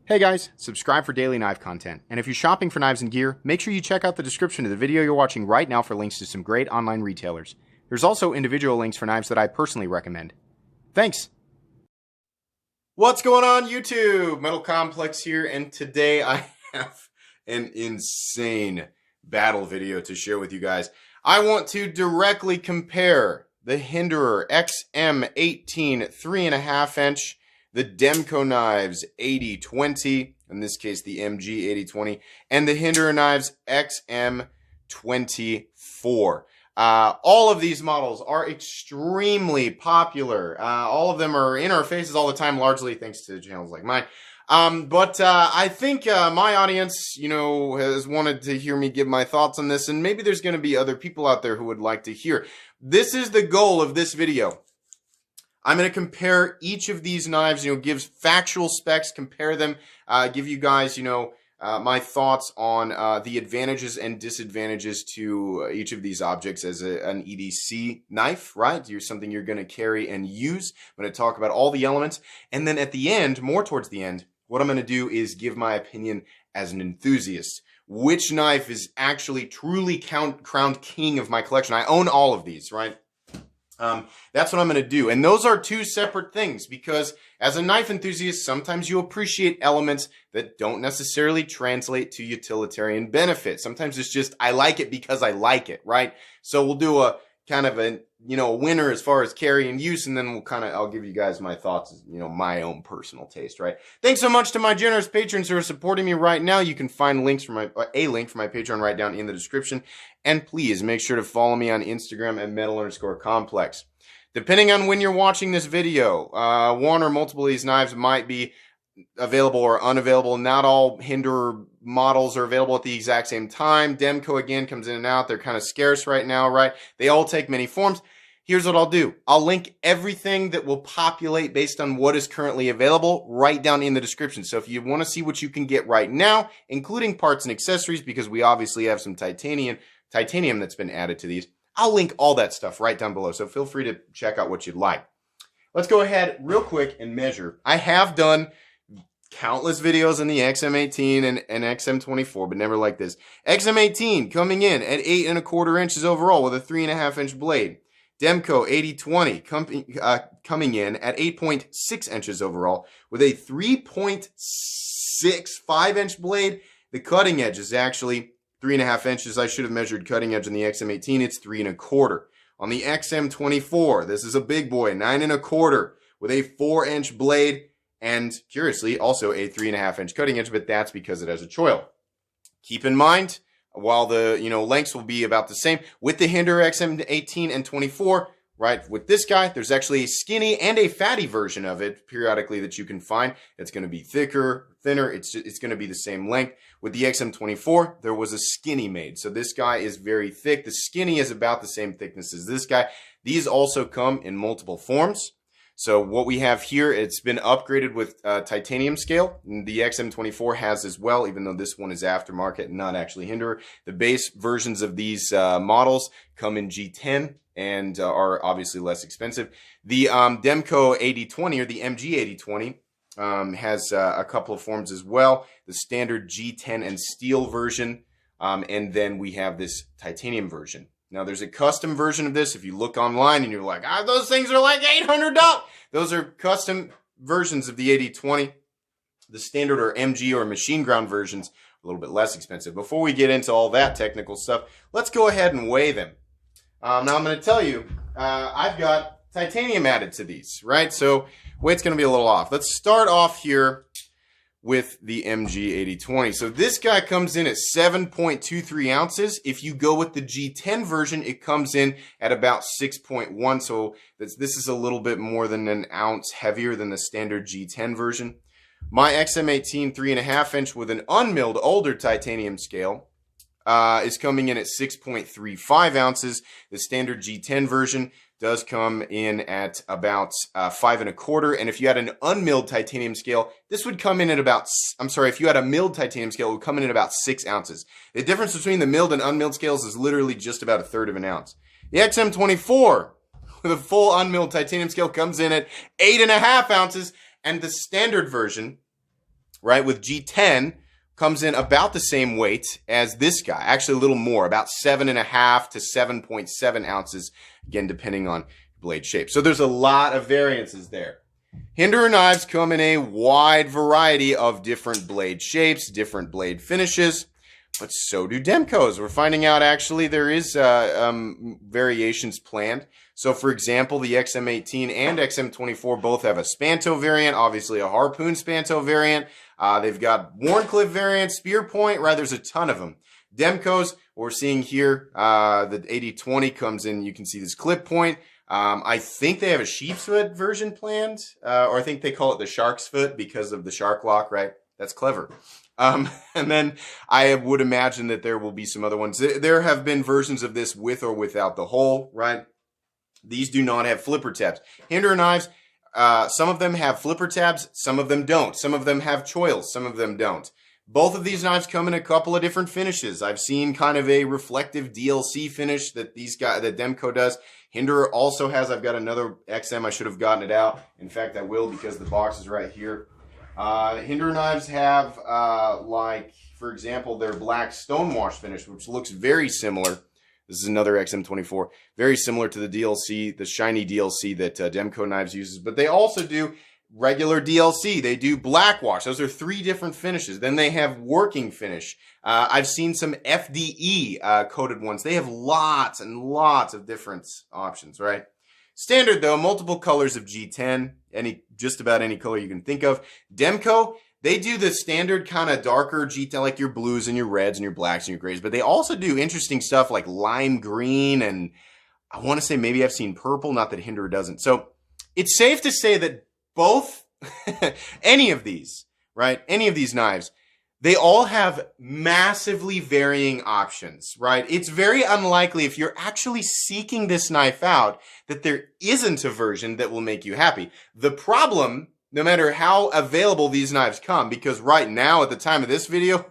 Hey guys, subscribe for daily knife content. And if you're shopping for knives and gear, make sure you check out the description of the video you're watching right now for links to some great online retailers. There's also individual links for knives that I personally recommend. Thanks! What's going on YouTube? Metal Complex here, and today I have an insane battle video to share with you guys. I want to directly compare the Hinderer XM18 3.5 inch, the Demko knives 8020, in this case the MG 8020, and the Hinderer knives XM24. All of these models are extremely popular. All of them are in our faces all the time, largely thanks to channels like mine. But I think my audience, has wanted to hear me give my thoughts on this, and maybe there's going to be other people out there who would like to hear. This is the goal of this video. I'm going to compare each of these knives, give factual specs, compare them, give you guys, my thoughts on the advantages and disadvantages to each of these objects as an EDC knife, right? Something you're going to carry and use. I'm going to talk about all the elements. And then at the end, more towards the end, what I'm going to do is give my opinion as an enthusiast. Which knife is actually truly crowned king of my collection? I own all of these, right? That's what I'm going to do. And those are two separate things, because as a knife enthusiast, sometimes you appreciate elements that don't necessarily translate to utilitarian benefit. Sometimes it's just, I like it because I like it, right? So we'll do a kind of a, winner as far as carry and use, and then I'll give you guys my thoughts, my own personal taste, right? Thanks so much to my generous patrons who are supporting me right now. You can find links for a link for my Patreon right down in the description. And please make sure to follow me on Instagram at metal_complex. Depending on when you're watching this video, one or multiple of these knives might be available or unavailable. Not all Hinderer models are available at the exact same time. Demko, again, comes in and out. They're kind of scarce right now, right? They all take many forms. Here's what I'll do. I'll link everything that will populate based on what is currently available right down in the description. So if you want to see what you can get right now, including parts and accessories, because we obviously have some titanium that's been added to these, I'll link all that stuff right down below. So feel free to check out what you'd like. Let's go ahead real quick and measure. I have done countless videos in the XM18 and XM24, but never like this. XM18 coming in at 8¼ inches overall with a 3.5 inch blade. Demko 8020 coming in at 8.6 inches overall with a 3.65 inch blade. The cutting edge is actually 3.5 inches. I should have measured cutting edge on the XM18. It's 3¼ on the XM24. This is a big boy, 9¼ with a 4-inch blade, and curiously also a 3.5 inch cutting edge, but that's because it has a choil. Keep in mind, while the lengths will be about the same with the Hinderer XM18 and 24, right? With this guy, there's actually a skinny and a fatty version of it periodically that you can find. It's going to be thicker, thinner. It's going to be the same length. With the XM24, there was a skinny made. So this guy is very thick. The skinny is about the same thickness as this guy. These also come in multiple forms. So what we have here, it's been upgraded with titanium scale. The XM24 has as well, even though this one is aftermarket, not actually Hinderer. The base versions of these models come in G10 and are obviously less expensive. The Demko 8020 or the MG 8020 has a couple of forms as well. The standard G10 and steel version, and then we have this titanium version. Now, there's a custom version of this. If you look online and you're like, those things are like $800. Those are custom versions of the 8020. The standard or MG or machine ground versions are a little bit less expensive. Before we get into all that technical stuff, let's go ahead and weigh them. Now, I'm going to tell you, I've got titanium added to these, right? So weight's going to be a little off. Let's start off here with the MG 8020. So this guy comes in at 7.23 ounces. If you go with the G10 version, it comes in at about 6.1. So this is a little bit more than an ounce heavier than the standard G10 version. My XM18 3.5 inch with an unmilled older titanium scale is coming in at 6.35 ounces. The standard G10 version does come in at about 5¼ and if you had an unmilled titanium scale, this would come in at about, if you had a milled titanium scale, it would come in at about 6 ounces. The difference between the milled and unmilled scales is literally just about 1/3 of an ounce. The XM24 with a full unmilled titanium scale comes in at 8.5 ounces, and the standard version right, with G10 comes in about the same weight as this guy. Actually, a little more, about 7.5 to 7.7 ounces, again, depending on blade shape. So there's a lot of variances there. Hinderer knives come in a wide variety of different blade shapes, different blade finishes, but so do Demkos. We're finding out actually there is variations planned. So for example, the XM18 and XM24 both have a Spanto variant, obviously a Harpoon Spanto variant. They've got Wharncliffe variant, spear point, right? There's a ton of them. Demkos, we're seeing here, the 8020 comes in, you can see this clip point. I think they have a sheep's foot version planned, or I think they call it the shark's foot because of the shark lock, right? That's clever. And then I would imagine that there will be some other ones. There have been versions of this with or without the hole, right? These do not have flipper tabs. Hinderer knives, some of them have flipper tabs, some of them don't. Some of them have choils, some of them don't. Both of these knives come in a couple of different finishes. I've seen kind of a reflective DLC finish that that Demko does. Hinderer also has, I've got another XM, I should have gotten it out. In fact, I will because the box is right here. Hinderer knives have, like, for example, their black stonewash finish, which looks very similar. This is another XM24, very similar to the DLC, the shiny DLC that Demko Knives uses. But they also do regular DLC. They do black wash. Those are 3 different finishes. Then they have working finish. I've seen some FDE coated ones. They have lots and lots of different options, right? Standard though, multiple colors of G10, just about any color you can think of. Demko, they do the standard kind of darker G10, like your blues and your reds and your blacks and your grays, but they also do interesting stuff like lime green, and I want to say maybe I've seen purple, not that Hinderer doesn't. So it's safe to say that both, any of these, right, any of these knives, they all have massively varying options, right? It's very unlikely if you're actually seeking this knife out that there isn't a version that will make you happy. The problem, no matter how available these knives come, because right now at the time of this video,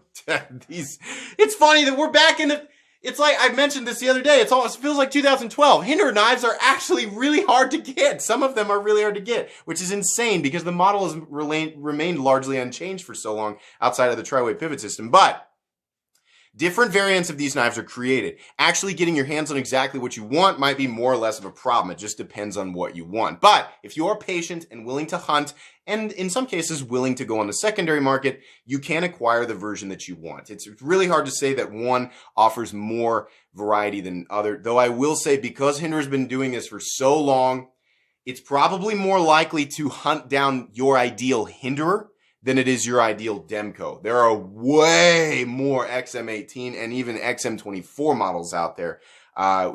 it's funny that we're back in the, it's like, I mentioned this the other day, it feels like 2012. Hinderer knives are actually really hard to get. Some of them are really hard to get, which is insane because the model has remained largely unchanged for so long outside of the tri-way pivot system. But different variants of these knives are created. Actually getting your hands on exactly what you want might be more or less of a problem. It just depends on what you want. But if you are patient and willing to hunt, and in some cases willing to go on the secondary market, you can acquire the version that you want. It's really hard to say that one offers more variety than other, though I will say because Hinderer's been doing this for so long, it's probably more likely to hunt down your ideal Hinderer than it is your ideal Demko. There are way more XM18 and even XM24 models out there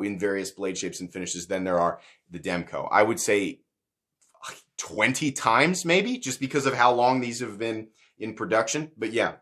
in various blade shapes and finishes than there are the Demko. I would say 20 times maybe, just because of how long these have been in production. But yeah.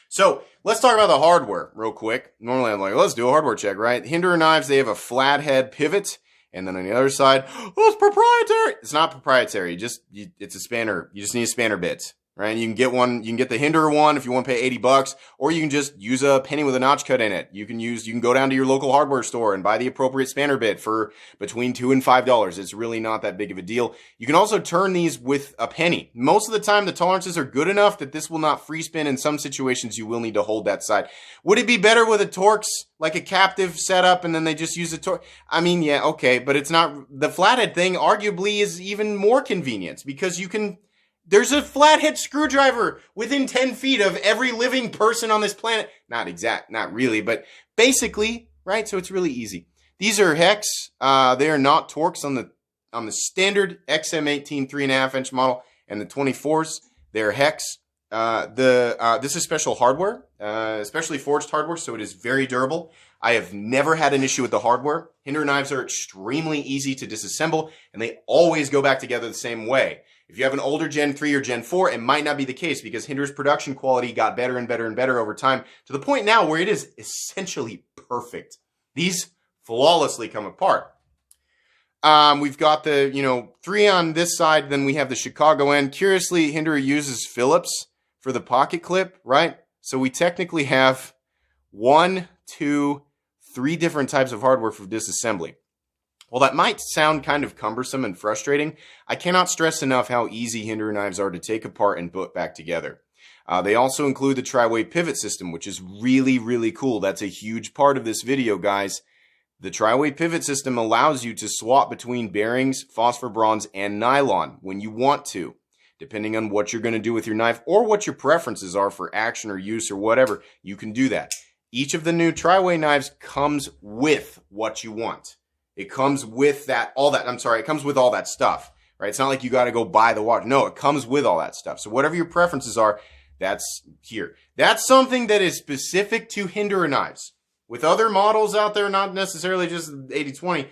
So let's talk about the hardware real quick. Normally I'm like, let's do a hardware check, right? Hinderer knives, they have a flathead pivot. And then on the other side, oh, it's proprietary. It's not proprietary. It's a spanner. You just need a spanner bit. Right? You can get one, you can get the Hinderer one if you want to pay $80, or you can just use a penny with a notch cut in it. You can go down to your local hardware store and buy the appropriate spanner bit for between $2 and $5. It's really not that big of a deal. You can also turn these with a penny. Most of the time, the tolerances are good enough that this will not free spin. In some situations, you will need to hold that side. Would it be better with a Torx, like a captive setup, and then they just use a Torx? I mean, yeah, okay, but it's not, the flathead thing arguably is even more convenient because there's a flathead screwdriver within 10 feet of every living person on this planet. Not really, but basically, right? So it's really easy. These are hex. They are not Torx on the standard XM18 3.5 inch model, and the 24s, they're hex. This is special hardware, especially forged hardware, so it is very durable. I have never had an issue with the hardware. Hinderer knives are extremely easy to disassemble, and they always go back together the same way. If you have an older Gen 3 or Gen 4, it might not be the case because Hinderer's production quality got better and better and better over time to the point now where it is essentially perfect. These flawlessly come apart. We've got the, 3 on this side, then we have the Chicago end. Curiously, Hinderer uses Phillips for the pocket clip, right? So we technically have 1, 2, 3 different types of hardware for disassembly. While that might sound kind of cumbersome and frustrating, I cannot stress enough how easy Hinderer knives are to take apart and put back together. They also include the tri-way pivot system, which is really, really cool. That's a huge part of this video, guys. The tri-way pivot system allows you to swap between bearings, phosphor bronze, and nylon when you want to, depending on what you're going to do with your knife or what your preferences are for action or use or whatever. You can do that. Each of the new tri-way knives comes with what you want. It comes with it comes with all that stuff, right? It's not like you got to go buy the watch. No, it comes with all that stuff. So whatever your preferences are, that's here. That's something that is specific to Hinderer knives. With other models out there, not necessarily just 80-20,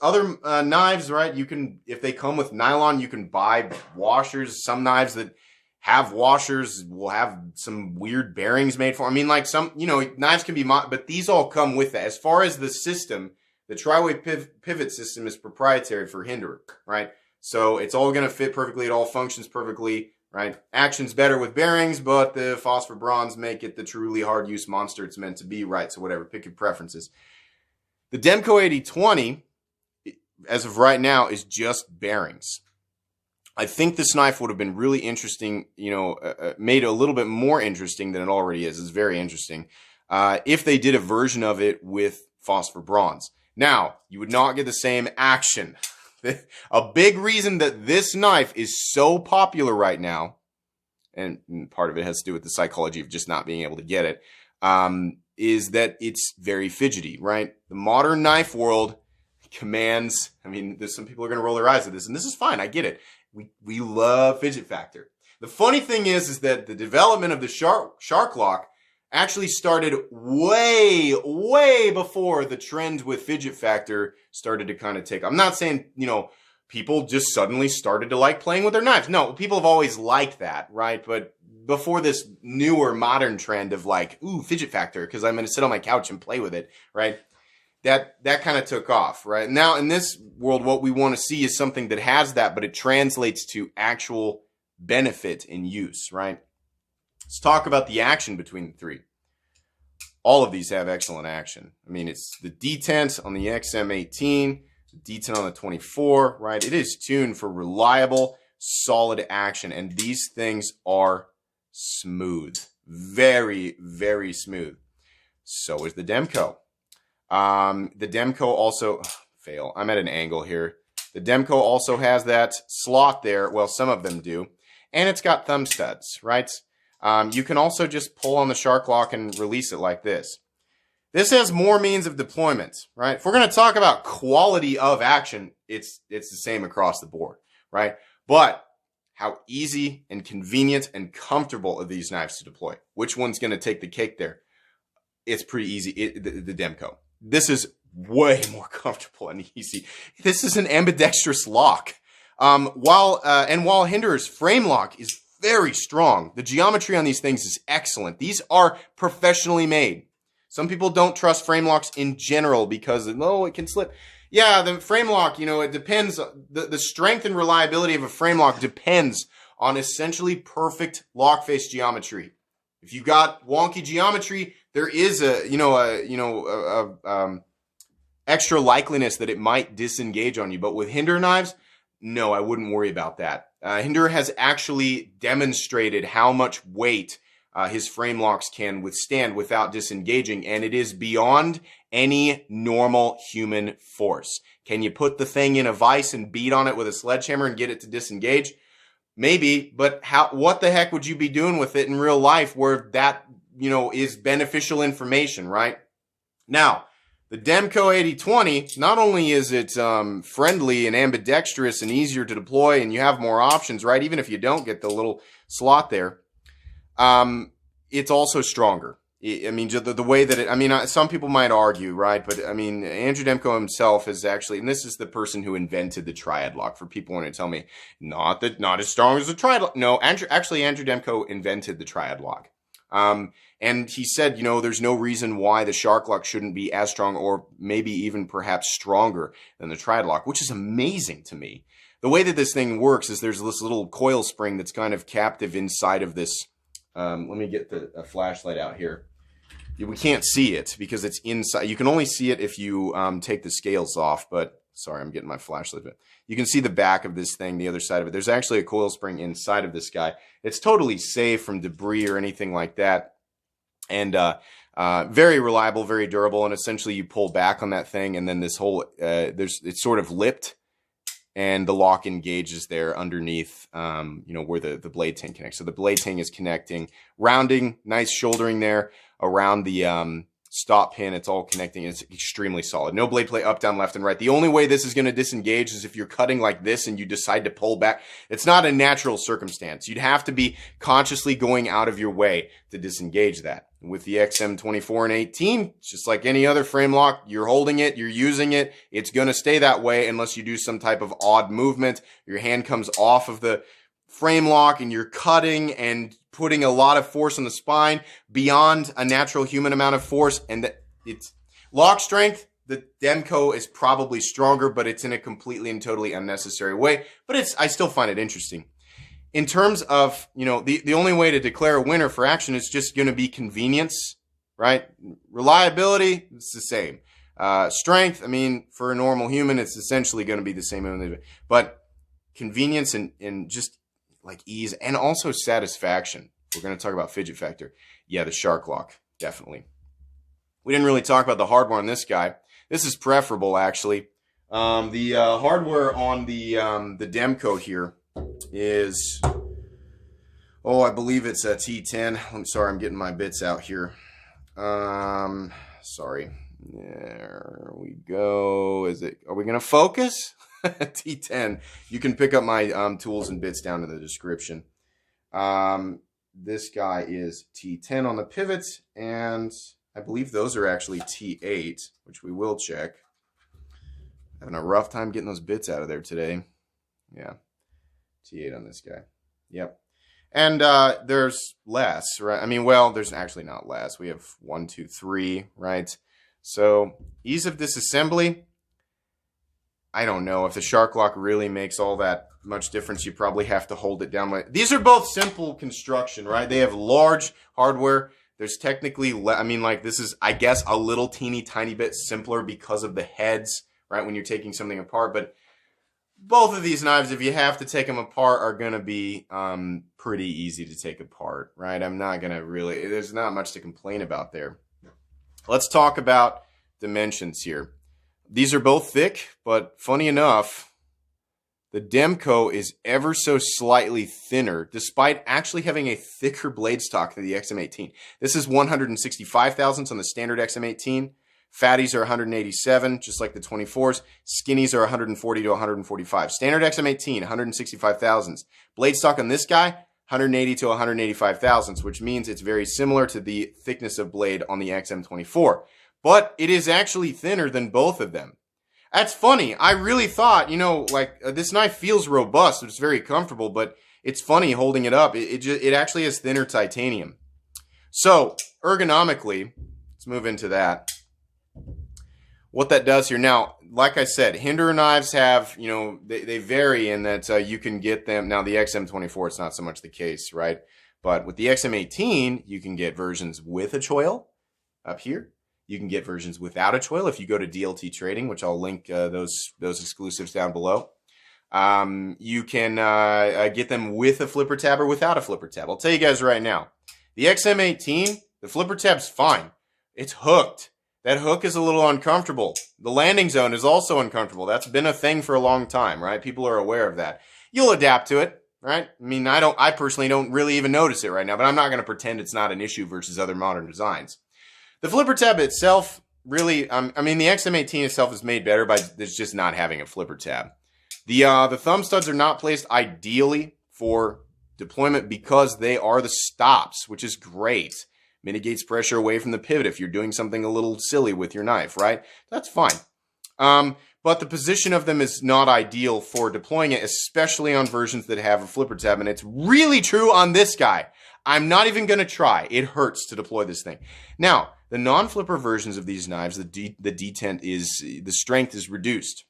other knives, right? You can, if they come with nylon, you can buy washers. Some knives that have washers will have some weird bearings made for them. I mean, like some, knives can be, but these all come with that. As far as the system, the tri-way pivot system is proprietary for Hinderer, right? So it's all going to fit perfectly. It all functions perfectly, right? Action's better with bearings, but the phosphor bronze make it the truly hard use monster it's meant to be, right? So whatever, pick your preferences. The Demko 80-20, as of right now, is just bearings. I think this knife would have been really interesting, made a little bit more interesting than it already is. It's very interesting. If they did a version of it with phosphor bronze. Now, you would not get the same action. A big reason that this knife is so popular right now, and part of it has to do with the psychology of just not being able to get it, is that it's very fidgety, right? The modern knife world commands, there's some people are going to roll their eyes at this, and this is fine, I get it. We love fidget factor. The funny thing is that the development of the shark lock actually started way, way before the trend with fidget factor started to kind of take. I'm not saying, people just suddenly started to like playing with their knives. No, people have always liked that, right? But before this newer modern trend of like, ooh, fidget factor, because I'm going to sit on my couch and play with it, right? That kind of took off, right? Now, in this world, what we want to see is something that has that, but it translates to actual benefit in use, right? Let's talk about the action between the three. All of these have excellent action. It's the detent on the XM18, the detent on the 24, right? It is tuned for reliable, solid action, and these things are smooth. Very, very smooth. So is the Demko. The Demko also, fail, I'm at an angle here. The Demko also has that slot there. Well, some of them do. And it's got thumb studs, right? You can also just pull on the shark lock and release it like this. This has more means of deployment, right? If we're going to talk about quality of action, it's the same across the board, right? But how easy and convenient and comfortable are these knives to deploy? Which one's going to take the cake there? It's pretty easy, the Demko. This is way more comfortable and easy. This is an ambidextrous lock. While Hinderer's frame lock is very strong, the geometry on these things is excellent. These are professionally made. Some people don't trust frame locks in general because, it can slip. Yeah, the frame lock, it depends. The strength and reliability of a frame lock depends on essentially perfect lock face geometry. If you got wonky geometry, there is extra likeliness that it might disengage on you. But with Hinderer knives, no, I wouldn't worry about that. Hinderer has actually demonstrated how much weight his frame locks can withstand without disengaging, and it is beyond any normal human force. Can you put the thing in a vise and beat on it with a sledgehammer and get it to disengage? Maybe, but what the heck would you be doing with it in real life where that, is beneficial information, right? Now, the Demko 80-20, not only is it friendly and ambidextrous and easier to deploy and you have more options, right? Even if you don't get the little slot there, it's also stronger. The way that it, some people might argue, right? But Andrew Demko himself is actually, and this is the person who invented the triad lock. For people wanting to tell me, not as strong as the triad lock. No, Andrew Demko invented the triad lock. And he said, there's no reason why the shark lock shouldn't be as strong or maybe even perhaps stronger than the triad lock, which is amazing to me. The way that this thing works is there's this little coil spring that's kind of captive inside of this. Let me get a flashlight out here. We can't see it because it's inside. You can only see it if you take the scales off, but Sorry, I'm getting my flashlight. You can see the back of this thing, the other side of it. There's actually a coil spring inside of this guy. It's totally safe from debris or anything like that. And very reliable, very durable. And essentially you pull back on that thing, and then this whole, it's sort of lipped, and the lock engages there underneath, where the blade ting connects. So the blade ting is connecting, rounding, nice shouldering there around the stop pin. It's all connecting. It's extremely solid. No blade play up, down, left, and right. The only way this is going to disengage is if you're cutting like this and you decide to pull back. It's not a natural circumstance. You'd have to be consciously going out of your way to disengage that. With the XM24 and 18, it's just like any other frame lock. You're holding it, you're using it. It's going to stay that way unless you do some type of odd movement. Your hand comes off of the frame lock and you're cutting and putting a lot of force on the spine beyond a natural human amount of force. And it's lock strength. The Demko is probably stronger, but it's in a completely and totally unnecessary way. But I still find it interesting. In terms of, the only way to declare a winner for action is just going to be convenience, right? Reliability, it's the same. Strength, for a normal human, it's essentially going to be the same. But convenience and just like ease, and also satisfaction. We're going to talk about fidget factor. Yeah, the shark lock, definitely. We didn't really talk about the hardware on this guy. This is preferable, actually. The hardware on the Demko here is, I believe it's a T10. I'm sorry, I'm getting my bits out here. Sorry. There we go. Are we going to focus? T10. You can pick up my tools and bits down in the description. This guy is T10 on the pivots, and I believe those are actually T8, which we will check. Having a rough time getting those bits out of there today. Yeah. T8 on this guy. Yep. And there's less, right? There's actually not less. We have 1, 2, 3, right? So ease of disassembly. I don't know if the shark lock really makes all that much difference. You probably have to hold it down. These are both simple construction, right? They have large hardware. There's technically, this is, I guess, a little teeny tiny bit simpler because of the heads, right? When you're taking something apart. But both of these knives, if you have to take them apart, are going to be pretty easy to take apart, right? I'm not going to really, there's not much to complain about there. Let's talk about dimensions here. These are both thick, but funny enough, the Demko is ever so slightly thinner, despite actually having a thicker blade stock than the XM18. This is 165 thousandths on the standard XM18. Fatties are 187, just like the 24s. Skinnies are 140 to 145. Standard XM18, 165 thousandths. Blade stock on this guy, 180 to 185 thousandths, which means it's very similar to the thickness of blade on the XM24. But it is actually thinner than both of them. That's funny. I really thought, this knife feels robust. It's very comfortable, but it's funny holding it up. It actually has thinner titanium. So, ergonomically, let's move into that. What that does here. Now, like I said, Hinderer knives have, they vary in that you can get them. Now, the XM24, it's not so much the case, right? But with the XM18, you can get versions with a choil up here. You can get versions without a choil if you go to DLT Trading, which I'll link those exclusives down below. You can get them with a flipper tab or without a flipper tab. I'll tell you guys right now, the XM18, the flipper tab's fine. It's hooked. That hook is a little uncomfortable. The landing zone is also uncomfortable. That's been a thing for a long time, right? People are aware of that. You'll adapt to it, right? I personally don't really even notice it right now, but I'm not going to pretend it's not an issue versus other modern designs. The flipper tab itself, really, the XM18 itself is made better by just not having a flipper tab. The thumb studs are not placed ideally for deployment because they are the stops, which is great. Mitigates pressure away from the pivot if you're doing something a little silly with your knife, right? That's fine. But the position of them is not ideal for deploying it, especially on versions that have a flipper tab, and it's really true on this guy. I'm not even going to try. It hurts to deploy this thing. Now, the non-flipper versions of these knives, the detent the strength is reduced,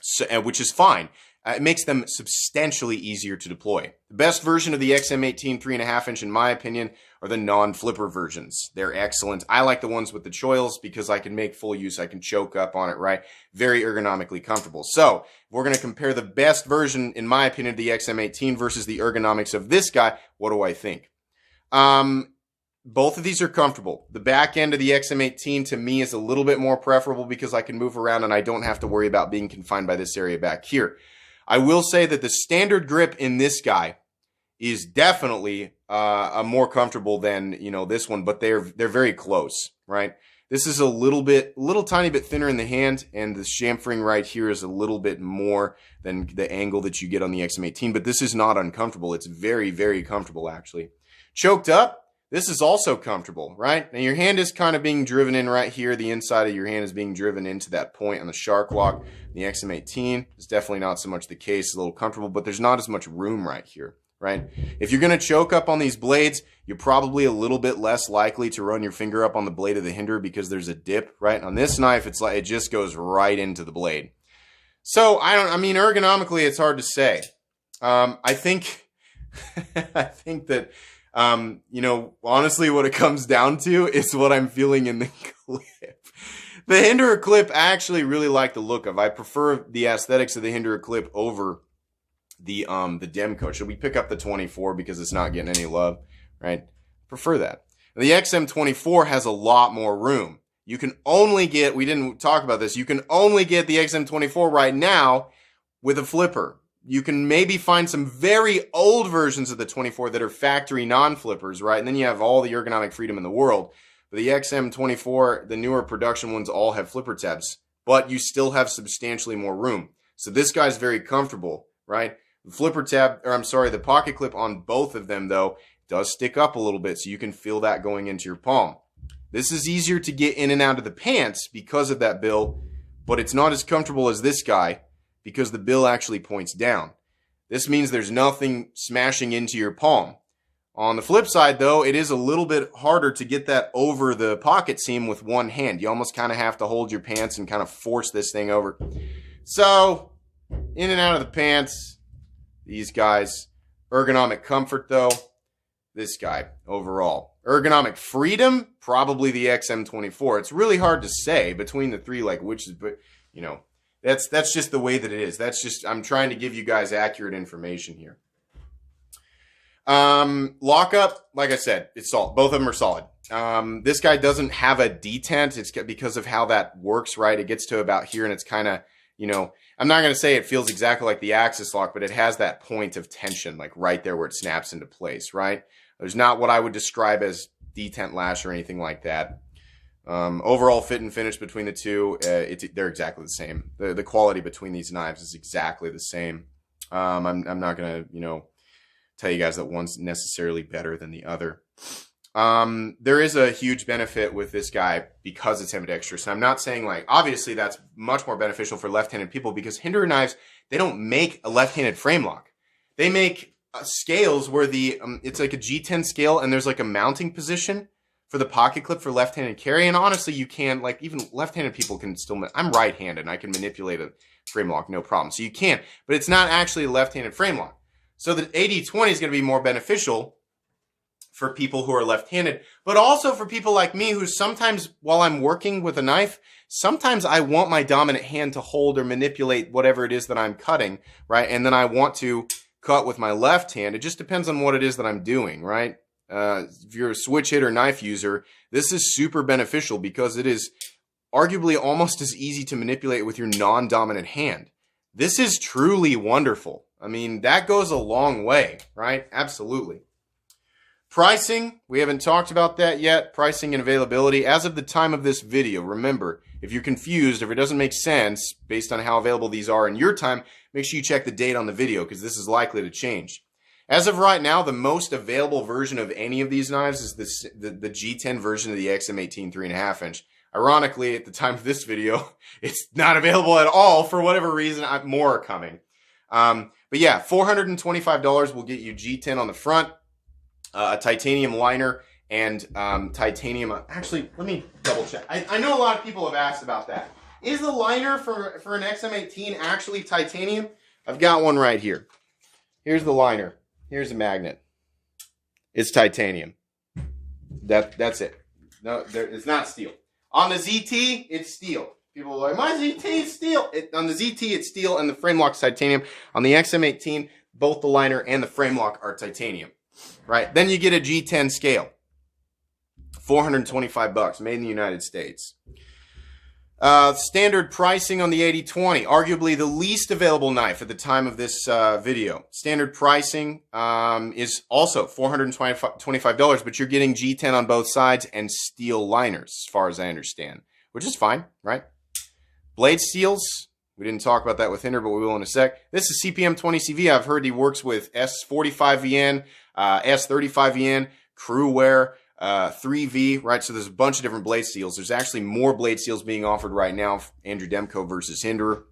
so, which is fine. it makes them substantially easier to deploy. The best version of the XM18 3.5 inch, in my opinion, are the non-flipper versions. They're excellent. I like the ones with the choils because I can make full use. I can choke up on it, right? Very ergonomically comfortable. So if we're going to compare the best version, in my opinion, of the XM18 versus the ergonomics of this guy, what do I think? Both of these are comfortable. The back end of the XM18 to me is a little bit more preferable because I can move around and I don't have to worry about being confined by this area back here. I will say that the standard grip in this guy is definitely more comfortable than, you know, this one, but they're very close, right? This is a little tiny bit thinner in the hand, and the chamfering right here is a little bit more than the angle that you get on the XM18, but this is not uncomfortable. It's very, very comfortable, actually. Choked up, this is also comfortable, right? Now your hand is kind of being driven in right here. The inside of your hand is being driven into that point on the shark walk. The XM18 is definitely not so much the case. It's a little comfortable, but there's not as much room right here, right? If you're going to choke up on these blades, you're probably a little bit less likely to run your finger up on the blade of the Hinderer because there's a dip, right? On this knife, it's like it just goes right into the blade. So I mean, ergonomically, it's hard to say. I think that. You know, honestly, what it comes down to is what I'm feeling in the clip. The Hinderer clip, I actually really like the look of. I prefer the aesthetics of the Hinderer clip over the Demko. Should we pick up the 24 because it's not getting any love, right? Prefer that. The XM24 has a lot more room. You can only get, we didn't talk about this, you can only get the XM24 right now with a flipper. You can maybe find some very old versions of the 24 that are factory non-flippers, right? And then you have all the ergonomic freedom in the world. But the XM24, the newer production ones, all have flipper tabs. But you still have substantially more room. So this guy's very comfortable, right? The flipper tab, or I'm sorry, the pocket clip on both of them, though, does stick up a little bit. So you can feel that going into your palm. This is easier to get in and out of the pants because of that bill. But it's not as comfortable as this guy, because the bill actually points down. This means there's nothing smashing into your palm. On the flip side, though, it is a little bit harder to get that over the pocket seam with one hand. You almost kind of have to hold your pants and kind of force this thing over. So, in and out of the pants, these guys. Ergonomic comfort, though, this guy overall. Ergonomic freedom, probably the XM24. It's really hard to say between the three, like which is, but you know, that's just the way that it is. That's just, I'm trying to give you guys accurate information here. Lockup, like I said, it's solid. Both of them are solid. This guy doesn't have a detent. It's because of how that works, right? It gets to about here and it's kind of, you know, I'm not going to say it feels exactly like the axis lock, but it has that point of tension, like right there where it snaps into place, right? There's not what I would describe as detent lash or anything like that. Overall fit and finish between the two, they're exactly the same. The quality between these knives is exactly the same. I'm not gonna, you know, tell you guys that one's necessarily better than the other. There is a huge benefit with this guy because it's ambidextrous. And I'm not saying like, obviously that's much more beneficial for left-handed people because Hinderer knives, they don't make a left-handed frame lock. They make scales where it's like a G10 scale and there's like a mounting position for the pocket clip for left-handed carry. And honestly, you can, like, even left-handed people can still, I'm right-handed and I can manipulate a frame lock, no problem. So you can, but it's not actually a left-handed frame lock. So the 80-20 is going to be more beneficial for people who are left-handed, but also for people like me who sometimes, while I'm working with a knife, sometimes I want my dominant hand to hold or manipulate whatever it is that I'm cutting, right? And then I want to cut with my left hand. It just depends on what it is that I'm doing, right? If you're a switch hitter knife user, this is super beneficial because it is arguably almost as easy to manipulate with your non-dominant hand. This is truly wonderful. I mean, that goes a long way, right? Absolutely. Pricing, we haven't talked about that yet. Pricing and availability. As of the time of this video, remember, if you're confused, if it doesn't make sense based on how available these are in your time, make sure you check the date on the video because this is likely to change. As of right now, the most available version of any of these knives is the G10 version of the XM18 3.5 inch. Ironically, at the time of this video, it's not available at all for whatever reason. More are coming. But yeah, $425 will get you G10 on the front, a titanium liner, and titanium. Actually, let me double check. I know a lot of people have asked about that. Is the liner for an XM18 actually titanium? I've got one right here. Here's the liner. Here's the magnet. It's titanium. That's it. No, it's not steel. On the ZT, it's steel. People are like, my ZT is steel. On the ZT, it's steel, and the frame lock's titanium. On the XM18, both the liner and the frame lock are titanium. Right? Then you get a G10 scale. $425, made in the United States. Standard pricing on the 8020, arguably the least available knife at the time of this video. Standard pricing is also $425, but you're getting G10 on both sides and steel liners, as far as I understand, which is fine, right? Blade steels, we didn't talk about that with Hinderer, but we will in a sec. This is CPM 20CV. I've heard he works with S45VN, S35VN, Crewwear, 3V, right? So there's a bunch of different blade steels. There's actually more blade steels being offered right now, Andrew Demko versus Hinderer.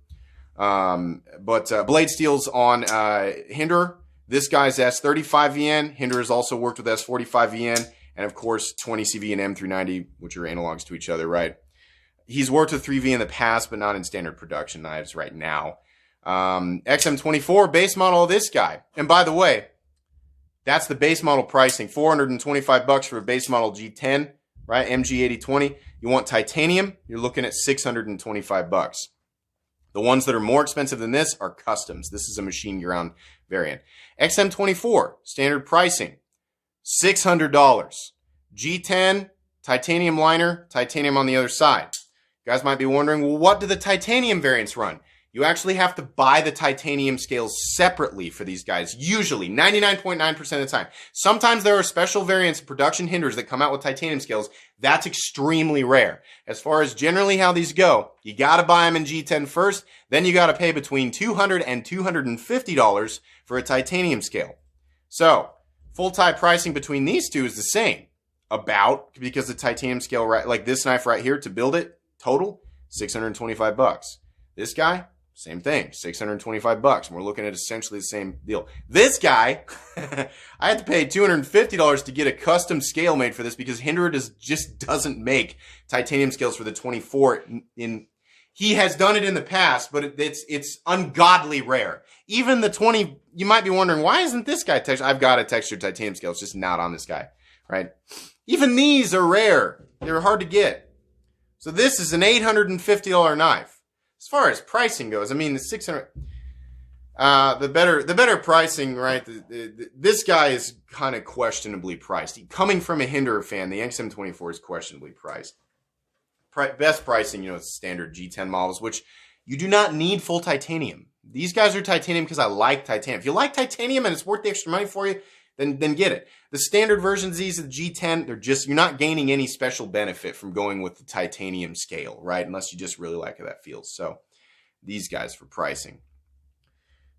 But blade steels on Hinderer, this guy's S35VN. Hinderer has also worked with S45VN, and of course 20CV and M390, which are analogs to each other, right? He's worked with 3V in the past, but not in standard production knives right now. XM24, base model of this guy. And by the way, that's the base model pricing, $425 for a base model G10, right? MG8020. You want titanium, you're looking at $625. The ones that are more expensive than this are customs. This is a machine ground variant. XM24, standard pricing, $600. G10, titanium liner, titanium on the other side. You guys might be wondering, well, what do the titanium variants run? You actually have to buy the titanium scales separately for these guys, usually, 99.9% of the time. Sometimes there are special variants of production Hinderers that come out with titanium scales. That's extremely rare. As far as generally how these go, you gotta buy them in G10 first, then you gotta pay between $200 and $250 for a titanium scale. So, full-tie pricing between these two is the same. About, because the titanium scale, right, like this knife right here, to build it, total, $625. This guy, same thing, $625. And we're looking at essentially the same deal. This guy, I had to pay $250 to get a custom scale made for this because Hinderer just doesn't make titanium scales for the 24. He has done it in the past, but it's ungodly rare. Even the 20, you might be wondering, why isn't this guy textured? I've got a textured titanium scale. It's just not on this guy, right? Even these are rare. They're hard to get. So this is an $850 knife. As far as pricing goes, I mean, the 600, the better pricing, right? This guy is kind of questionably priced. Coming from a Hinderer fan, the XM24 is questionably priced. Best pricing, you know, is standard G10 models, which you do not need full titanium. These guys are titanium because I like titanium. If you like titanium and it's worth the extra money for you, then get it. The standard versions, these of the G10, you're not gaining any special benefit from going with the titanium scale, right? Unless you just really like how that feels. So these guys for pricing,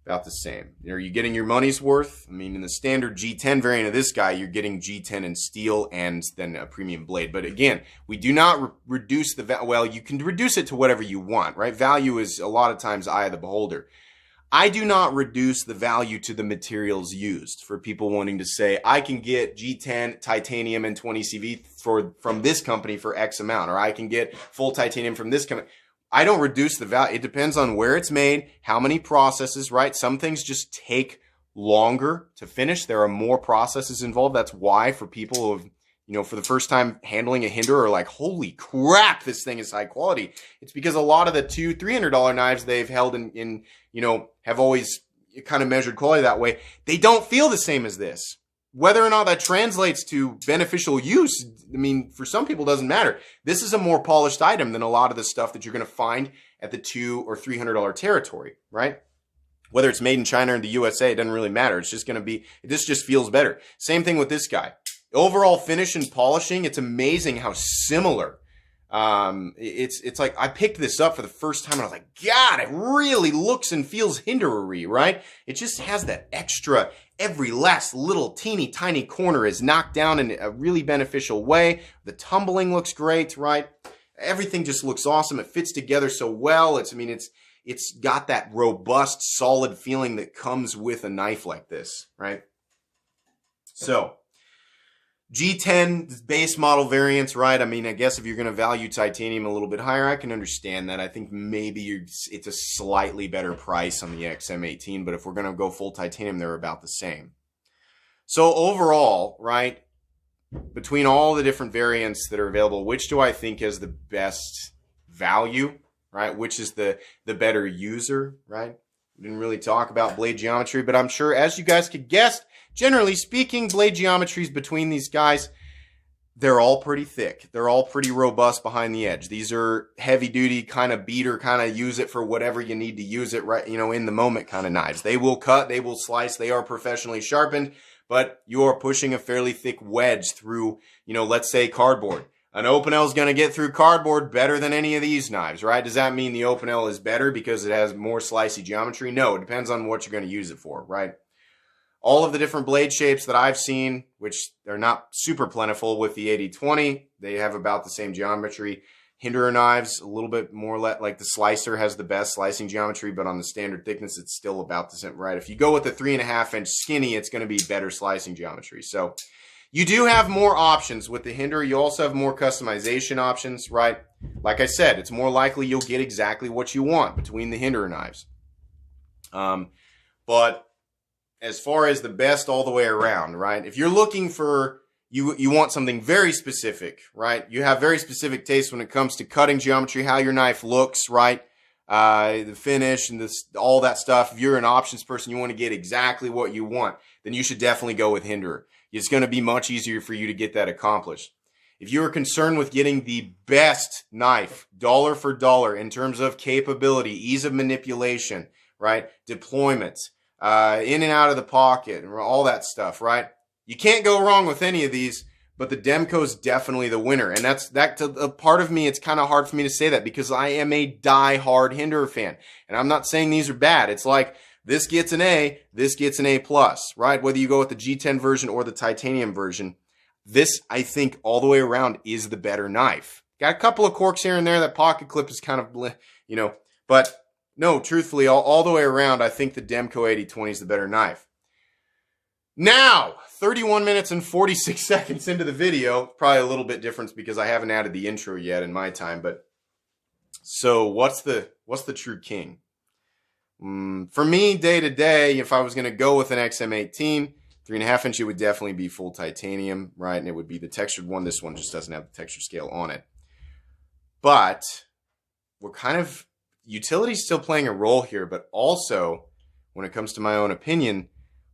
about the same. Are you getting your money's worth? I mean, in the standard G10 variant of this guy, you're getting G10 in steel and then a premium blade. But again, we do not reduce the value. Well, you can reduce it to whatever you want, right? Value is a lot of times eye of the beholder. I do not reduce the value to the materials used for people wanting to say, I can get G10, titanium, and 20CV from this company for X amount, or I can get full titanium from this company. I don't reduce the value. It depends on where it's made, how many processes, right? Some things just take longer to finish. There are more processes involved. That's why for people who have, you know, for the first time handling a Hinderer are like, holy crap, this thing is high quality. It's because a lot of the $200, $300 knives they've held in, you know, have always kind of measured quality that way. They don't feel the same as this. Whether or not that translates to beneficial use, I mean, for some people, it doesn't matter. This is a more polished item than a lot of the stuff that you're going to find at the $200 or $300 territory, right? Whether it's made in China or the USA, it doesn't really matter. It's just going to be, this just feels better. Same thing with this guy. Overall finish and polishing, it's amazing how similar. It's like I picked this up for the first time and I was like, God, it really looks and feels Hinderer-y, right? It just has that extra, every last little teeny tiny corner is knocked down in a really beneficial way. The tumbling looks great, right? Everything just looks awesome. It fits together so well. It's got that robust, solid feeling that comes with a knife like this, right? So, G10 base model variants, right? I mean, I guess if you're going to value titanium a little bit higher, I can understand that. I think maybe it's a slightly better price on the XM18, but if we're going to go full titanium, they're about the same. So overall, right, between all the different variants that are available, which do I think has the best value, right? Which is the better user, right? We didn't really talk about blade geometry, but I'm sure, as you guys could guess, generally speaking, blade geometries between these guys, they're all pretty thick. They're all pretty robust behind the edge. These are heavy duty kind of beater, kind of use it for whatever you need to use it, right, you know, in the moment kind of knives. They will cut, they will slice, they are professionally sharpened, but you are pushing a fairly thick wedge through, you know, let's say cardboard. An open L is going to get through cardboard better than any of these knives, right? Does that mean the open L is better because it has more slicey geometry? No, it depends on what you're going to use it for, right? All of the different blade shapes that I've seen, which are not super plentiful with the 80-20, they have about the same geometry. Hinderer knives, a little bit more like the slicer has the best slicing geometry, but on the standard thickness, it's still about the same, right? If you go with the 3.5-inch skinny, it's going to be better slicing geometry. So you do have more options with the Hinderer. You also have more customization options, right? Like I said, it's more likely you'll get exactly what you want between the Hinderer knives. But as far as the best all the way around, right? If you're looking for, you want something very specific, right? You have very specific taste when it comes to cutting geometry, how your knife looks, right? The finish and all that stuff. If you're an options person, you want to get exactly what you want, then you should definitely go with Hinderer. It's going to be much easier for you to get that accomplished. If you are concerned with getting the best knife, dollar for dollar, in terms of capability, ease of manipulation, right? Deployment, in and out of the pocket, and all that stuff, right? You can't go wrong with any of these, but the Demko is definitely the winner. And that's a part of me, it's kind of hard for me to say that because I am a die-hard Hinderer fan. And I'm not saying these are bad. It's like, this gets an A, this gets an A+, right? Whether you go with the G10 version or the titanium version, this, I think, all the way around is the better knife. Got a couple of corks here and there. That pocket clip is kind of, you know, but no, truthfully, all the way around, I think the Demko 80-20 is the better knife. Now, 31 minutes and 46 seconds into the video, probably a little bit different because I haven't added the intro yet in my time, but so what's the true king? For me, day to day, if I was going to go with an XM18, 3.5-inch, it would definitely be full titanium, right? And it would be the textured one. This one just doesn't have the texture scale on it. But we're kind of, utility's still playing a role here, but also, when it comes to my own opinion,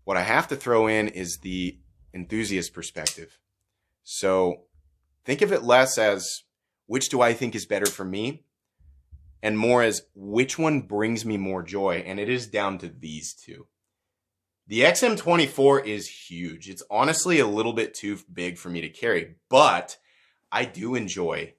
what I have to throw in is the enthusiast perspective. So think of it less as, which do I think is better for me? And more as, which one brings me more joy? And it is down to these two. The XM24 is huge. It's honestly a little bit too big for me to carry, but I do enjoy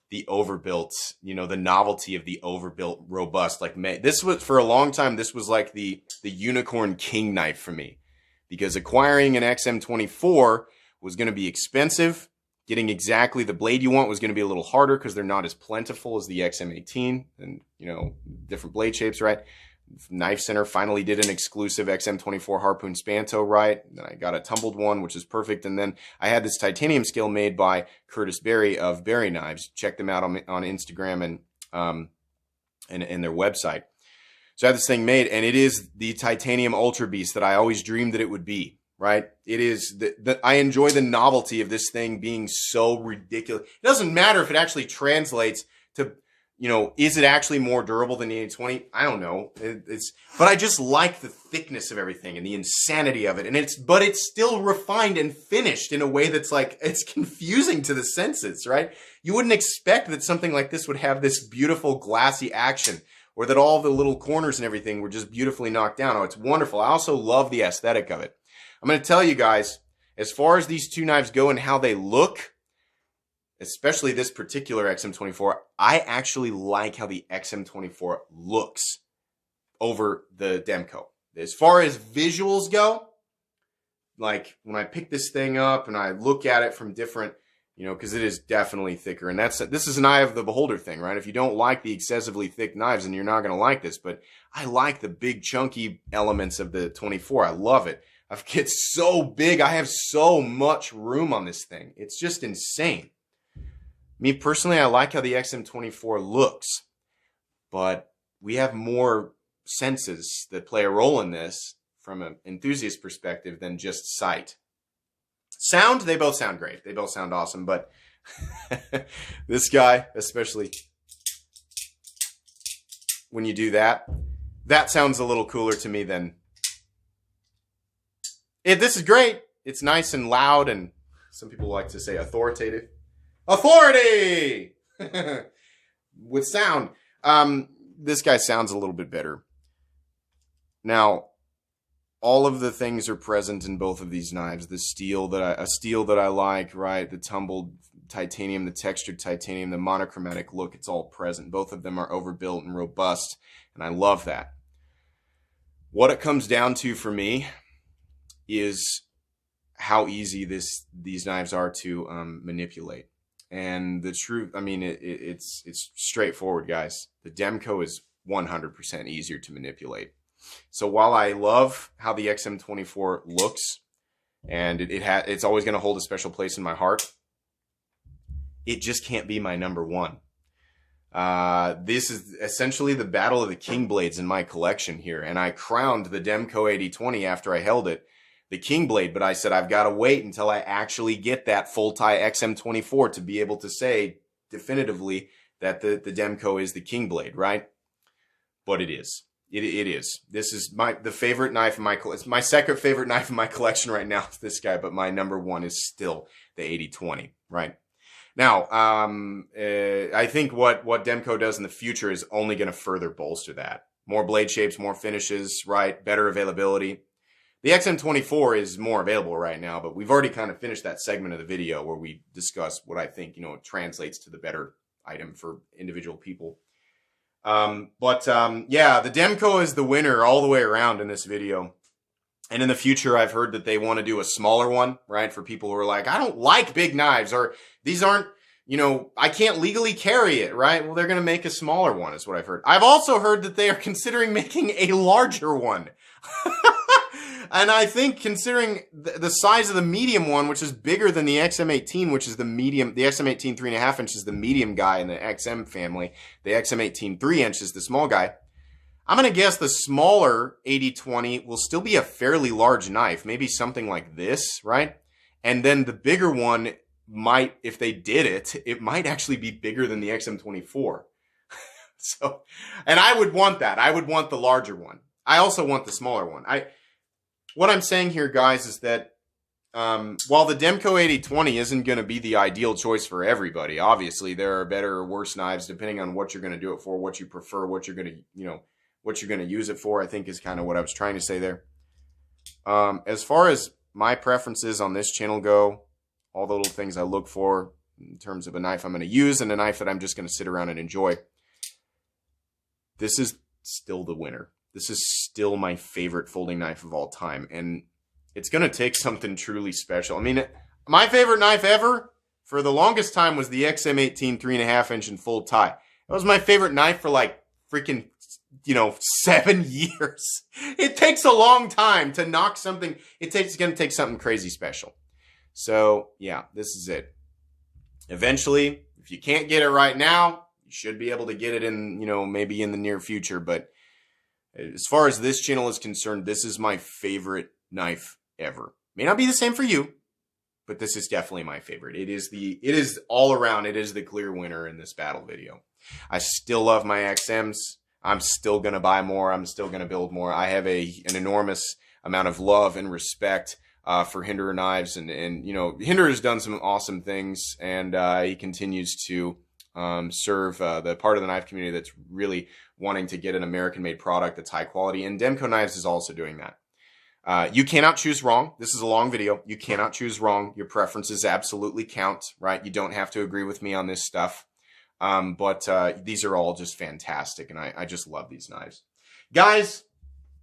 the overbuilt, you know, the novelty of the overbuilt, robust, like this was, for a long time, this was like the unicorn king knife for me, because acquiring an XM24 was going to be expensive. Getting exactly the blade you want was going to be a little harder because they're not as plentiful as the XM18 and, you know, different blade shapes, right? Knife Center finally did an exclusive XM24 Harpoon Spanto, right? Then I got a tumbled one, which is perfect. And then I had this titanium scale made by Curtis Berry of Berry Knives. Check them out on Instagram and their website. So I had this thing made, and it is the titanium Ultra Beast that I always dreamed that it would be. Right? It is I enjoy the novelty of this thing being so ridiculous. It doesn't matter if it actually translates to, you know, is it actually more durable than the 80-20? I don't know. But I just like the thickness of everything and the insanity of it. But it's still refined and finished in a way that's like, it's confusing to the senses, right? You wouldn't expect that something like this would have this beautiful glassy action, or that all the little corners and everything were just beautifully knocked down. Oh, it's wonderful. I also love the aesthetic of it. I'm going to tell you guys, as far as these two knives go and how they look, especially this particular XM24, I actually like how the XM24 looks over the Demko. As far as visuals go, like when I pick this thing up and I look at it from different, you know, because it is definitely thicker. And this is an eye of the beholder thing, right? If you don't like the excessively thick knives, then you're not going to like this. But I like the big chunky elements of the 24. I love it. It's so big. I have so much room on this thing. It's just insane. Me personally, I like how the XM24 looks, but we have more senses that play a role in this from an enthusiast perspective than just sight. Sound, they both sound great. They both sound awesome, but this guy, especially when you do that, that sounds a little cooler to me than... This is great. It's nice and loud, and some people like to say authoritative. Authority! With sound. This guy sounds a little bit better. Now, all of the things are present in both of these knives. The steel a steel that I like, right? The tumbled titanium, the textured titanium, the monochromatic look, it's all present. Both of them are overbuilt and robust, and I love that. What it comes down to for me is how easy these knives are to manipulate. And the truth, I mean, it's straightforward, guys. The Demko is 100% easier to manipulate. So while I love how the XM24 looks, and it's always going to hold a special place in my heart, it just can't be my number one. This is essentially the battle of the king blades in my collection here, and I crowned the Demko 8020 after I held it the king blade, but I said I've got to wait until I actually get that full tie XM24 to be able to say definitively that the Demko is the king blade, right? But it is. It is. This is the favorite knife in my collection. My second favorite knife in my collection right now is this guy, but my number one is still the 8020, right? Now, I think what Demko does in the future is only going to further bolster that. More blade shapes, more finishes, right? Better availability. The XM24 is more available right now, but we've already kind of finished that segment of the video where we discuss what I think, it translates to the better item for individual people. Yeah, the Demko is the winner all the way around in this video. And in the future, I've heard that they want to do a smaller one, right? For people who are like, I don't like big knives, or these aren't, I can't legally carry it, right? Well, they're going to make a smaller one is what I've heard. I've also heard that they are considering making a larger one. And I think considering the size of the medium one, which is bigger than the XM18, which is the medium, the XM18 3.5 inches, the medium guy in the XM family. The XM18 3 inches, the small guy. I'm going to guess the smaller 8020 will still be a fairly large knife, maybe something like this, right? And then the bigger one might, if they did it might actually be bigger than the XM24. So, and I would want that. I would want the larger one. I also want the smaller one. What I'm saying here, guys, is that while the Demko 8020 isn't going to be the ideal choice for everybody, obviously there are better or worse knives depending on what you're going to do it for, what you prefer, what you're going to, what you're going to use it for, I think is kind of what I was trying to say there. As far as my preferences on this channel go, all the little things I look for in terms of a knife I'm going to use and a knife that I'm just going to sit around and enjoy, this is still the winner. This is still my favorite folding knife of all time. And it's going to take something truly special. I mean, my favorite knife ever for the longest time was the XM18 3.5 inch in full tie. That was my favorite knife for like freaking, 7 years. It takes a long time to knock something. It's going to take something crazy special. So yeah, this is it. Eventually, if you can't get it right now, you should be able to get it in, maybe in the near future. But as far as this channel is concerned, this is my favorite knife ever. May not be the same for you, but this is definitely my favorite. It is all around. It is the clear winner in this battle video. I still love my XMs. I'm still going to buy more. I'm still going to build more. I have an enormous amount of love and respect for Hinderer knives. And Hinderer has done some awesome things, and he continues to serve the part of the knife community that's really wanting to get an American-made product that's high quality. And Demko Knives is also doing that. You cannot choose wrong. This is a long video. You cannot choose wrong. Your preferences absolutely count, right? You don't have to agree with me on this stuff. But these are all just fantastic, and I just love these knives. Guys,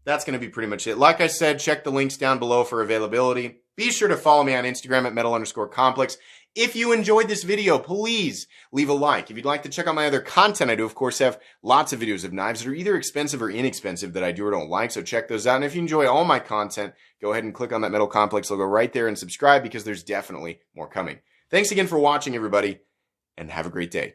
that's going to be pretty much it. Like I said, check the links down below for availability. Be sure to follow me on Instagram at metal_complex. If you enjoyed this video, please leave a like. If you'd like to check out my other content, I do, of course, have lots of videos of knives that are either expensive or inexpensive that I do or don't like, so check those out. And if you enjoy all my content, go ahead and click on that Metal Complex logo right there and subscribe because there's definitely more coming. Thanks again for watching, everybody, and have a great day.